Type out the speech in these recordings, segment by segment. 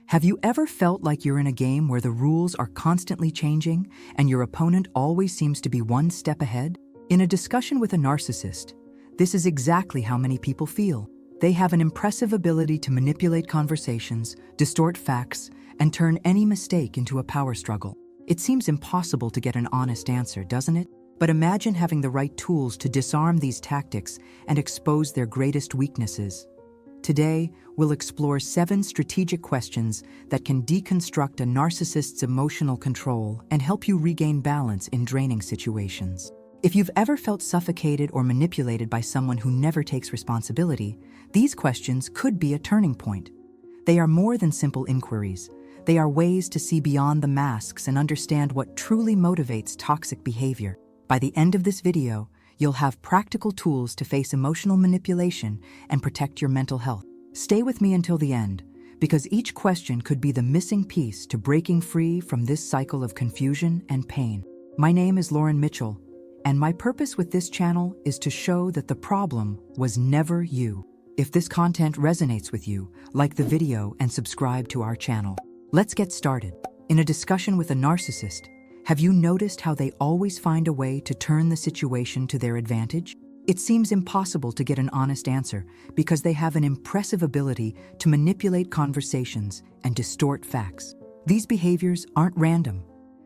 Have you ever felt like you're in a game where the rules are constantly changing and your opponent always seems to be one step ahead? In a discussion with a narcissist, this is exactly how many people feel. They have an impressive ability to manipulate conversations, distort facts, and turn any mistake into a power struggle. It seems impossible to get an honest answer, doesn't it? But imagine having the right tools to disarm these tactics and expose their greatest weaknesses. Today, we'll explore 7 strategic questions that can deconstruct a narcissist's emotional control and help you regain balance in draining situations. If you've ever felt suffocated or manipulated by someone who never takes responsibility, these questions could be a turning point. They are more than simple inquiries. They are ways to see beyond the masks and understand what truly motivates toxic behavior. By the end of this video, you'll have practical tools to face emotional manipulation and protect your mental health. Stay with me until the end, because each question could be the missing piece to breaking free from this cycle of confusion and pain. My name is Lauren Mitchell, and my purpose with this channel is to show that the problem was never you. If this content resonates with you, like the video and subscribe to our channel. Let's get started. In a discussion with a narcissist, have you noticed how they always find a way to turn the situation to their advantage? It seems impossible to get an honest answer because they have an impressive ability to manipulate conversations and distort facts. These behaviors aren't random.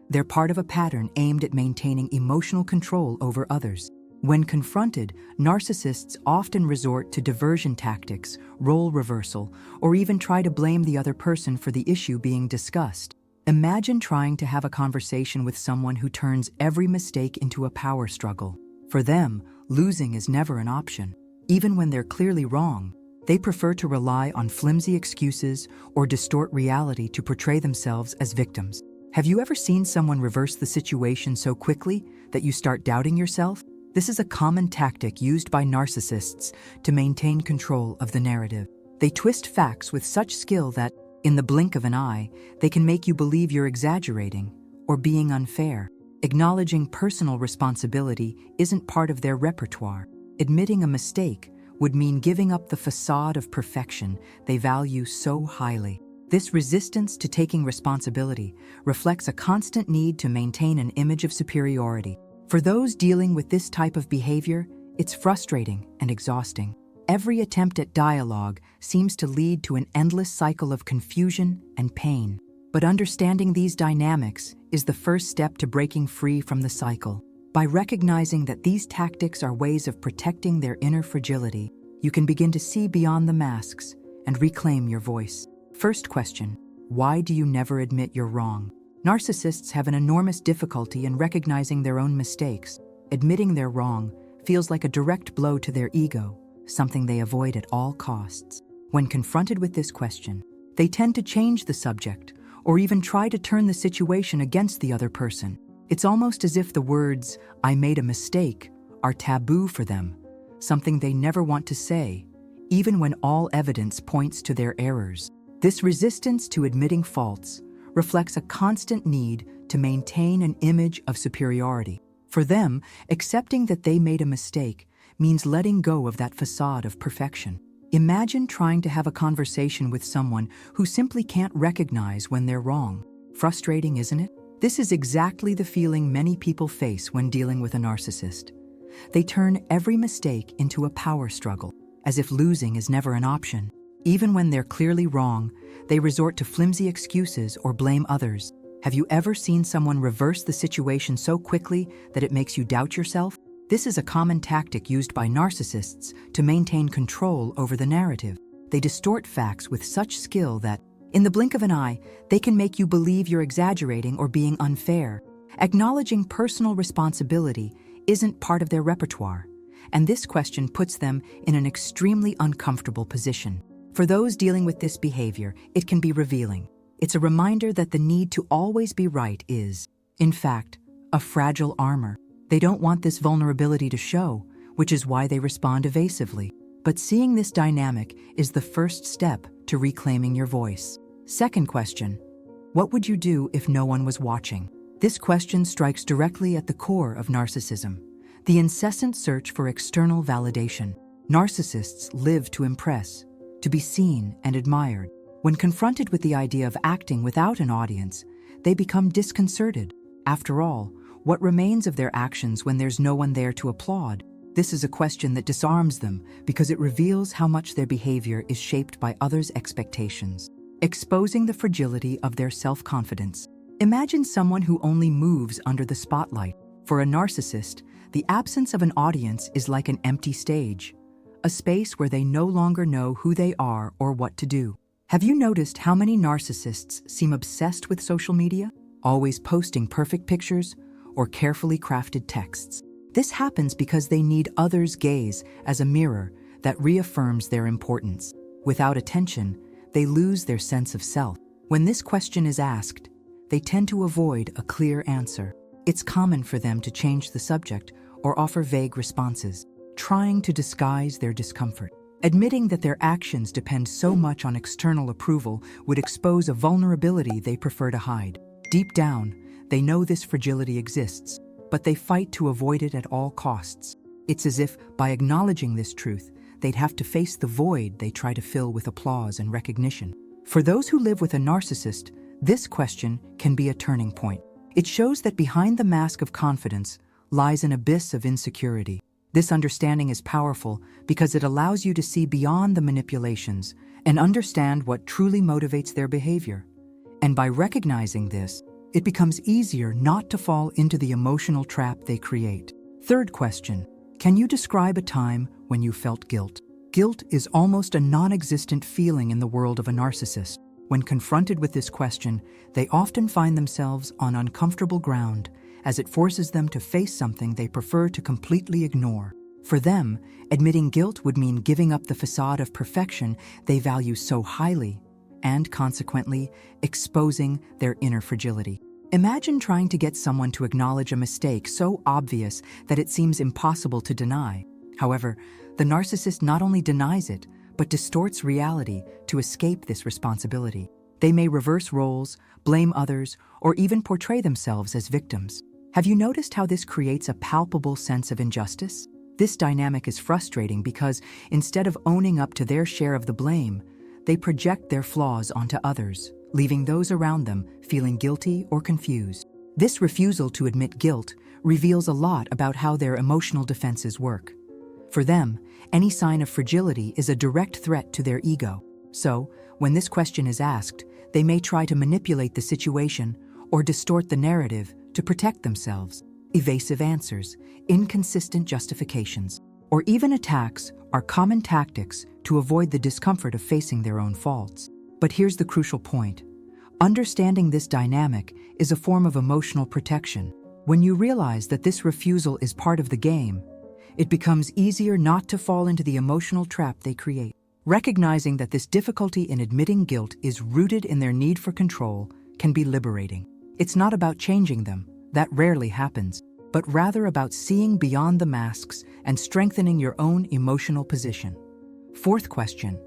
They're part of a pattern aimed at maintaining emotional control over others. When confronted, narcissists often resort to diversion tactics, role reversal, or even try to blame the other person for the issue being discussed. Imagine trying to have a conversation with someone who turns every mistake into a power struggle. For them, losing is never an option. Even when they're clearly wrong, they prefer to rely on flimsy excuses or distort reality to portray themselves as victims. Have you ever seen someone reverse the situation so quickly that you start doubting yourself? This is a common tactic used by narcissists to maintain control of the narrative. They twist facts with such skill that, in the blink of an eye, they can make you believe you're exaggerating or being unfair. Acknowledging personal responsibility isn't part of their repertoire. Admitting a mistake would mean giving up the facade of perfection they value so highly. This resistance to taking responsibility reflects a constant need to maintain an image of superiority. For those dealing with this type of behavior, it's frustrating and exhausting. Every attempt at dialogue seems to lead to an endless cycle of confusion and pain. But understanding these dynamics is the first step to breaking free from the cycle. By recognizing that these tactics are ways of protecting their inner fragility, you can begin to see beyond the masks and reclaim your voice. First question: why do you never admit you're wrong? Narcissists have an enormous difficulty in recognizing their own mistakes. Admitting they're wrong feels like a direct blow to their ego, something they avoid at all costs. When confronted with this question, they tend to change the subject or even try to turn the situation against the other person. It's almost as if the words, "I made a mistake," are taboo for them, something they never want to say, even when all evidence points to their errors. This resistance to admitting faults reflects a constant need to maintain an image of superiority. For them, accepting that they made a mistake means letting go of that facade of perfection. Imagine trying to have a conversation with someone who simply can't recognize when they're wrong. Frustrating, isn't it? This is exactly the feeling many people face when dealing with a narcissist. They turn every mistake into a power struggle, as if losing is never an option. Even when they're clearly wrong, they resort to flimsy excuses or blame others. Have you ever seen someone reverse the situation so quickly that it makes you doubt yourself? This is a common tactic used by narcissists to maintain control over the narrative. They distort facts with such skill that, in the blink of an eye, they can make you believe you're exaggerating or being unfair. Acknowledging personal responsibility isn't part of their repertoire, and this question puts them in an extremely uncomfortable position. For those dealing with this behavior, it can be revealing. It's a reminder that the need to always be right is, in fact, a fragile armor. They don't want this vulnerability to show, which is why they respond evasively. But seeing this dynamic is the first step to reclaiming your voice. Second question: what would you do if no one was watching? This question strikes directly at the core of narcissism, the incessant search for external validation. Narcissists live to impress, to be seen and admired. When confronted with the idea of acting without an audience, they become disconcerted. After all, what remains of their actions when there's no one there to applaud? This is a question that disarms them because it reveals how much their behavior is shaped by others' expectations, exposing the fragility of their self-confidence. Imagine someone who only moves under the spotlight. For a narcissist, the absence of an audience is like an empty stage, a space where they no longer know who they are or what to do. Have you noticed how many narcissists seem obsessed with social media, always posting perfect pictures or carefully crafted texts? This happens because they need others' gaze as a mirror that reaffirms their importance. Without attention, they lose their sense of self. When this question is asked, they tend to avoid a clear answer. It's common for them to change the subject or offer vague responses, trying to disguise their discomfort. Admitting that their actions depend so much on external approval would expose a vulnerability they prefer to hide. Deep down, they know this fragility exists, but they fight to avoid it at all costs. It's as if, by acknowledging this truth, they'd have to face the void they try to fill with applause and recognition. For those who live with a narcissist, this question can be a turning point. It shows that behind the mask of confidence lies an abyss of insecurity. This understanding is powerful because it allows you to see beyond the manipulations and understand what truly motivates their behavior. And by recognizing this, it becomes easier not to fall into the emotional trap they create. Third question, can you describe a time when you felt guilt? Guilt is almost a non-existent feeling in the world of a narcissist. When confronted with this question, they often find themselves on uncomfortable ground, as it forces them to face something they prefer to completely ignore. For them, admitting guilt would mean giving up the facade of perfection they value so highly, and consequently, exposing their inner fragility. Imagine trying to get someone to acknowledge a mistake so obvious that it seems impossible to deny. However, the narcissist not only denies it, but distorts reality to escape this responsibility. They may reverse roles, blame others, or even portray themselves as victims. Have you noticed how this creates a palpable sense of injustice? This dynamic is frustrating because, instead of owning up to their share of the blame, they project their flaws onto others, leaving those around them feeling guilty or confused. This refusal to admit guilt reveals a lot about how their emotional defenses work. For them, any sign of fragility is a direct threat to their ego. So, when this question is asked, they may try to manipulate the situation or distort the narrative to protect themselves. Evasive answers, inconsistent justifications, or even attacks are common tactics to avoid the discomfort of facing their own faults. But here's the crucial point. Understanding this dynamic is a form of emotional protection. When you realize that this refusal is part of the game, it becomes easier not to fall into the emotional trap they create. Recognizing that this difficulty in admitting guilt is rooted in their need for control can be liberating. It's not about changing them, that rarely happens, but rather about seeing beyond the masks and strengthening your own emotional position. Fourth question,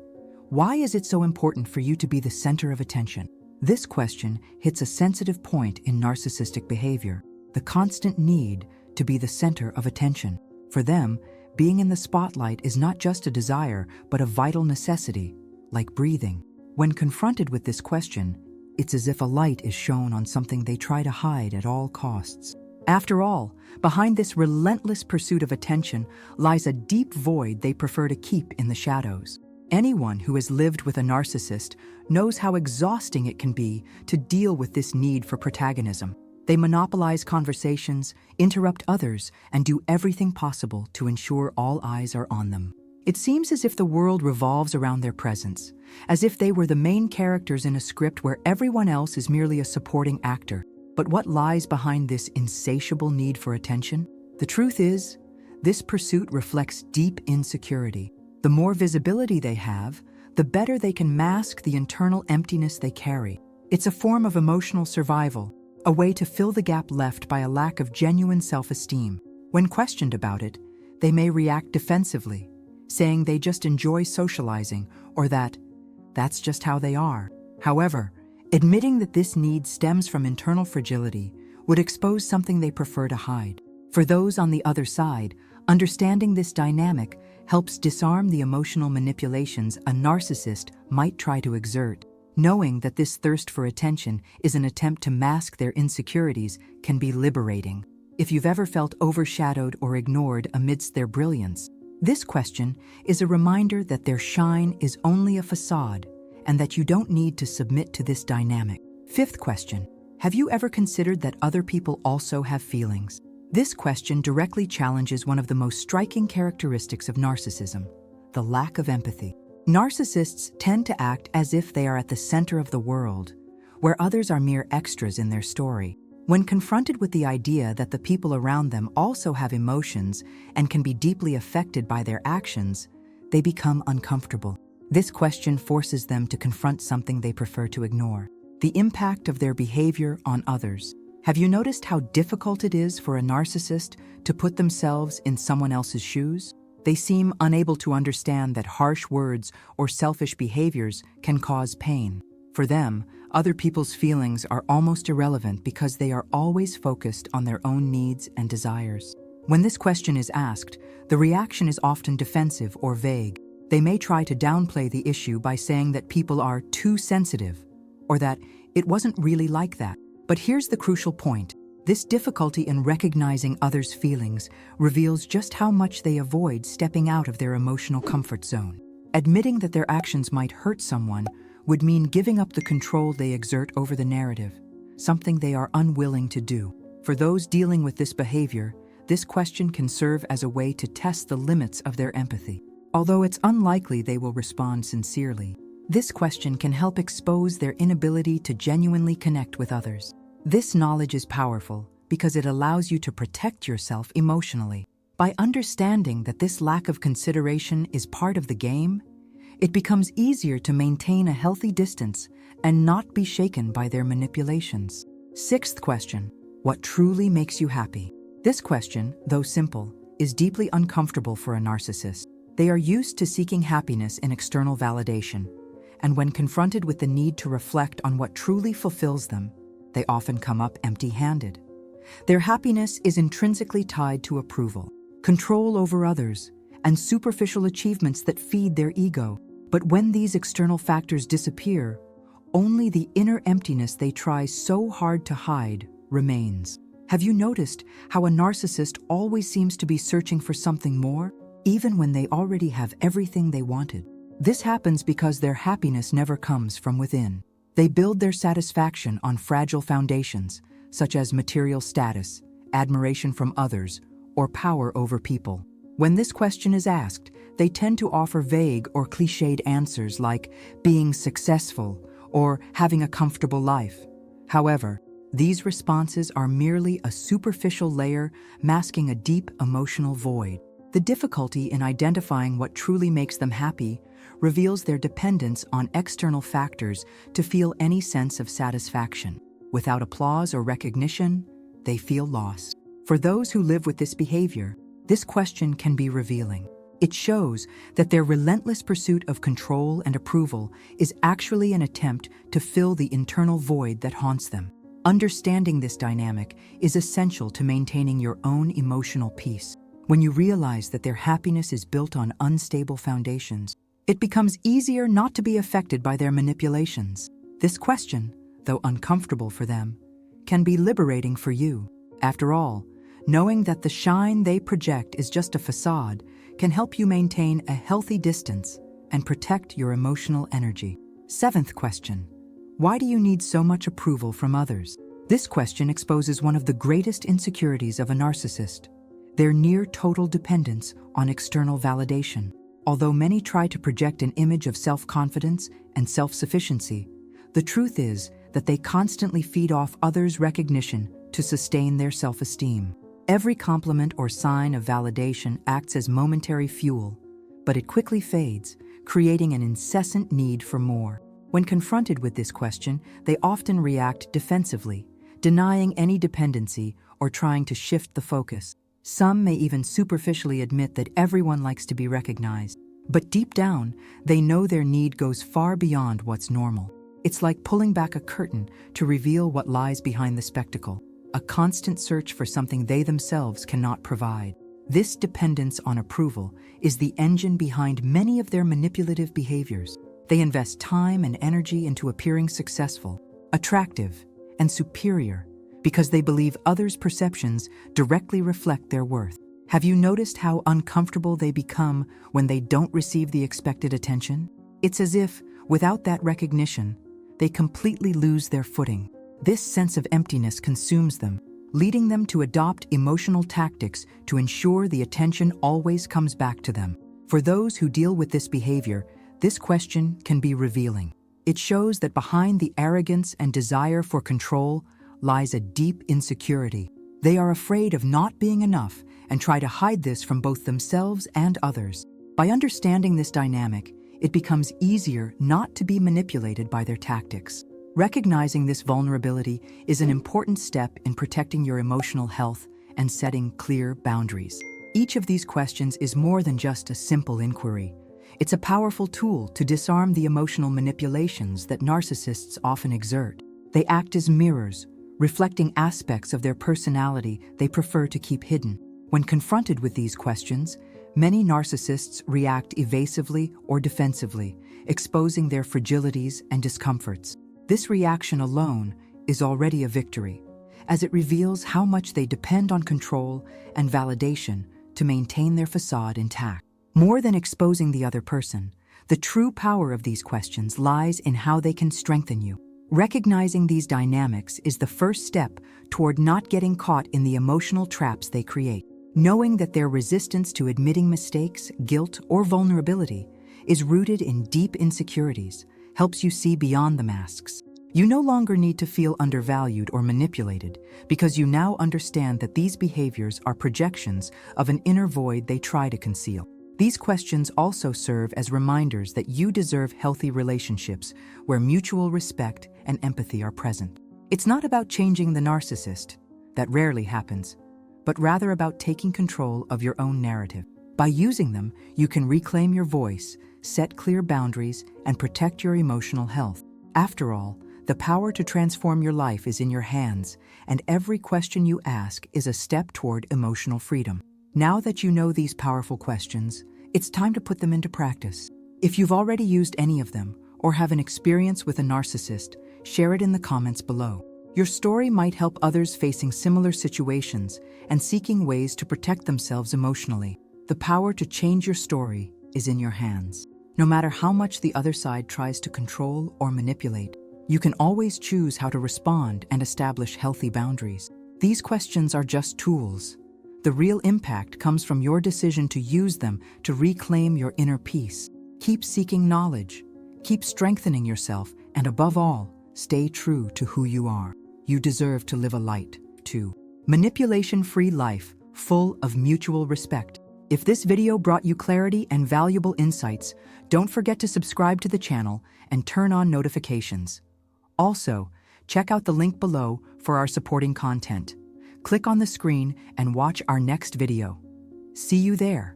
why is it so important for you to be the center of attention? This question hits a sensitive point in narcissistic behavior, the constant need to be the center of attention. For them, being in the spotlight is not just a desire, but a vital necessity, like breathing. When confronted with this question, it's as if a light is shone on something they try to hide at all costs. After all, behind this relentless pursuit of attention lies a deep void they prefer to keep in the shadows. Anyone who has lived with a narcissist knows how exhausting it can be to deal with this need for protagonism. They monopolize conversations, interrupt others, and do everything possible to ensure all eyes are on them. It seems as if the world revolves around their presence, as if they were the main characters in a script where everyone else is merely a supporting actor. But what lies behind this insatiable need for attention? The truth is, this pursuit reflects deep insecurity. The more visibility they have, the better they can mask the internal emptiness they carry. It's a form of emotional survival, a way to fill the gap left by a lack of genuine self-esteem. When questioned about it, they may react defensively, saying they just enjoy socializing or that that's just how they are. However, admitting that this need stems from internal fragility would expose something they prefer to hide. For those on the other side, understanding this dynamic helps disarm the emotional manipulations a narcissist might try to exert. Knowing that this thirst for attention is an attempt to mask their insecurities can be liberating. If you've ever felt overshadowed or ignored amidst their brilliance, this question is a reminder that their shine is only a facade and that you don't need to submit to this dynamic. Fifth question: have you ever considered that other people also have feelings? This question directly challenges one of the most striking characteristics of narcissism: the lack of empathy. Narcissists tend to act as if they are at the center of the world, where others are mere extras in their story. When confronted with the idea that the people around them also have emotions and can be deeply affected by their actions, they become uncomfortable. This question forces them to confront something they prefer to ignore: the impact of their behavior on others. Have you noticed how difficult it is for a narcissist to put themselves in someone else's shoes? They seem unable to understand that harsh words or selfish behaviors can cause pain. For them, other people's feelings are almost irrelevant because they are always focused on their own needs and desires. When this question is asked, the reaction is often defensive or vague. They may try to downplay the issue by saying that people are too sensitive, or that it wasn't really like that. But here's the crucial point: this difficulty in recognizing others' feelings reveals just how much they avoid stepping out of their emotional comfort zone. Admitting that their actions might hurt someone would mean giving up the control they exert over the narrative, something they are unwilling to do. For those dealing with this behavior, this question can serve as a way to test the limits of their empathy. Although it's unlikely they will respond sincerely, this question can help expose their inability to genuinely connect with others. This knowledge is powerful because it allows you to protect yourself emotionally. By understanding that this lack of consideration is part of the game, it becomes easier to maintain a healthy distance and not be shaken by their manipulations. Sixth question: what truly makes you happy? This question, though simple, is deeply uncomfortable for a narcissist. They are used to seeking happiness in external validation, and when confronted with the need to reflect on what truly fulfills them, they often come up empty-handed. Their happiness is intrinsically tied to approval, control over others, and superficial achievements that feed their ego. But when these external factors disappear, only the inner emptiness they try so hard to hide remains. Have you noticed how a narcissist always seems to be searching for something more, even when they already have everything they wanted? This happens because their happiness never comes from within. They build their satisfaction on fragile foundations, such as material status, admiration from others, or power over people. When this question is asked, they tend to offer vague or cliched answers like being successful or having a comfortable life. However, these responses are merely a superficial layer masking a deep emotional void. The difficulty in identifying what truly makes them happy reveals their dependence on external factors to feel any sense of satisfaction. Without applause or recognition, they feel lost. For those who live with this behavior, this question can be revealing. It shows that their relentless pursuit of control and approval is actually an attempt to fill the internal void that haunts them. Understanding this dynamic is essential to maintaining your own emotional peace. When you realize that their happiness is built on unstable foundations, it becomes easier not to be affected by their manipulations. This question, though uncomfortable for them, can be liberating for you. After all, knowing that the shine they project is just a facade can help you maintain a healthy distance and protect your emotional energy. Seventh question: why do you need so much approval from others? This question exposes one of the greatest insecurities of a narcissist: their near total dependence on external validation. Although many try to project an image of self-confidence and self-sufficiency, the truth is that they constantly feed off others' recognition to sustain their self-esteem. Every compliment or sign of validation acts as momentary fuel, but it quickly fades, creating an incessant need for more. When confronted with this question, they often react defensively, denying any dependency or trying to shift the focus. Some may even superficially admit that everyone likes to be recognized, but deep down, they know their need goes far beyond what's normal. It's like pulling back a curtain to reveal what lies behind the spectacle, a constant search for something they themselves cannot provide. This dependence on approval is the engine behind many of their manipulative behaviors. They invest time and energy into appearing successful, attractive, and superior because they believe others' perceptions directly reflect their worth. Have you noticed how uncomfortable they become when they don't receive the expected attention? It's as if, without that recognition, they completely lose their footing. This sense of emptiness consumes them, leading them to adopt emotional tactics to ensure the attention always comes back to them. For those who deal with this behavior, this question can be revealing. It shows that behind the arrogance and desire for control lies a deep insecurity. They are afraid of not being enough and try to hide this from both themselves and others. By understanding this dynamic, it becomes easier not to be manipulated by their tactics. Recognizing this vulnerability is an important step in protecting your emotional health and setting clear boundaries. Each of these questions is more than just a simple inquiry. It's a powerful tool to disarm the emotional manipulations that narcissists often exert. They act as mirrors, reflecting aspects of their personality they prefer to keep hidden. When confronted with these questions, many narcissists react evasively or defensively, exposing their fragilities and discomforts. This reaction alone is already a victory, as it reveals how much they depend on control and validation to maintain their facade intact. More than exposing the other person, the true power of these questions lies in how they can strengthen you. Recognizing these dynamics is the first step toward not getting caught in the emotional traps they create. Knowing that their resistance to admitting mistakes, guilt, or vulnerability is rooted in deep insecurities helps you see beyond the masks. You no longer need to feel undervalued or manipulated because you now understand that these behaviors are projections of an inner void they try to conceal. These questions also serve as reminders that you deserve healthy relationships where mutual respect and empathy are present. It's not about changing the narcissist, that rarely happens, but rather about taking control of your own narrative. By using them, you can reclaim your voice, set clear boundaries, and protect your emotional health. After all, the power to transform your life is in your hands, and every question you ask is a step toward emotional freedom. Now that you know these powerful questions, it's time to put them into practice. If you've already used any of them or have an experience with a narcissist, share it in the comments below. Your story might help others facing similar situations and seeking ways to protect themselves emotionally. The power to change your story is in your hands. No matter how much the other side tries to control or manipulate, you can always choose how to respond and establish healthy boundaries. These questions are just tools. The real impact comes from your decision to use them to reclaim your inner peace. Keep seeking knowledge, keep strengthening yourself, and above all, stay true to who you are. You deserve to live a light, too. Manipulation-free life, full of mutual respect. If this video brought you clarity and valuable insights, don't forget to subscribe to the channel and turn on notifications. Also, check out the link below for our supporting content. Click on the screen and watch our next video. See you there.